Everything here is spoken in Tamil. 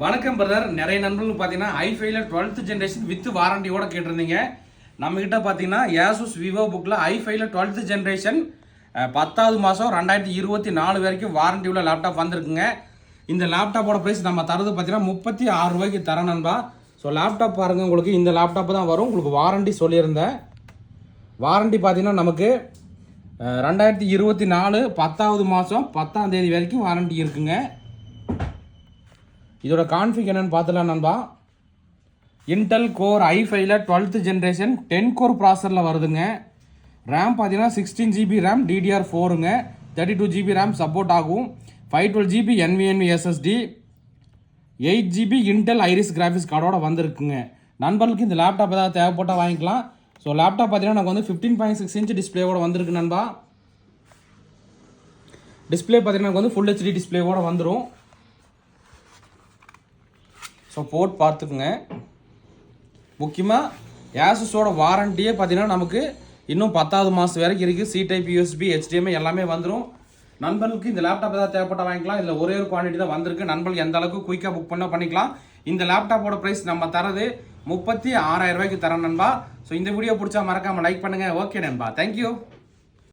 வணக்கம் பிரதர். நிறைய நண்பர்கள் பார்த்தீங்கன்னா i5ல 12th ஜென்ரேஷன் வித் வாரண்டியோட கேட்டிருந்தீங்க. நம்மகிட்ட பார்த்தீங்கன்னா Asus Vivo புக்கில் i5ல 12th ஜென்ரேஷன் 10வது மாதம் 2024 வரைக்கும் வாரண்டி உள்ள லேப்டாப் வந்திருக்குங்க. இந்த லேப்டாப்போட ப்ரைஸ் நம்ம தரது பார்த்தீங்கன்னா 36 ரூபாய்க்கு தர நண்பா. ஸோ லேப்டாப் பாருங்கள், உங்களுக்கு இந்த லேப்டாப் தான் வரும். உங்களுக்கு வாரண்டி சொல்லியிருந்தேன். வாரண்டி பார்த்தீங்கன்னா நமக்கு 2024 10வது மாதம் 10ஆம் தேதி வரைக்கும் வாரண்டி இருக்குங்க. இதோட கான்ஃபிக் என்னன்னு பார்த்துலாம் நண்பா. இன்டெல் கோர் i5ல 12th ஜென்ரேஷன் 10 கோர் ப்ராசரில் வருதுங்க. ரேம் பார்த்தீங்கன்னா 16 GB ரேம் DDR4ங்க. 32 GB ரேம் சப்போர்ட் ஆகும். 512 GB NVMe SSD, 8 GB Intel Iris graphics கார்டோட வந்திருக்குங்க. நண்பர்களுக்கு இந்த லேப்டாப் ஏதாவது தேவைப்பட்டால் வாங்கிக்கலாம். ஸோ லேப்டாப் பார்த்தீங்கன்னா நமக்கு வந்து 15.6 இன்ச் டிஸ்பிளேவோட வந்திருக்கு நண்பா. டிஸ்பிளே பார்த்தீங்கன்னா நமக்கு வந்து ஃபுல் HD டிஸ்பிளேவோட வந்துடும். ஸோ போர்ட் பார்த்துக்குங்க. முக்கியமாக Asusோட வாரண்டியே பார்த்தீங்கன்னா நமக்கு இன்னும் 10வது மாதம் வரைக்கும் இருக்குது. C டைப் USB HDMI எல்லாமே வந்துடும். நண்பர்களுக்கு இந்த லேப்டாப் ஏதாவது தேவைப்பட்டால் வாங்கிக்கலாம். இதில் ஒரே ஒரு குவான்டிட்டி தான் வந்திருக்கு. நண்பர்கள் எந்த அளவுக்கு குயிக்காக புக் பண்ணிக்கலாம். இந்த லேப்டாப்போட ப்ரைஸ் நம்ம தரது 36,000 ரூபாய்க்கு தரோம் நண்பா. ஸோ இந்த வீடியோ பிடிச்சா மறக்காமல் லைக் பண்ணுங்கள். ஓகே நண்பா, தேங்க்யூ.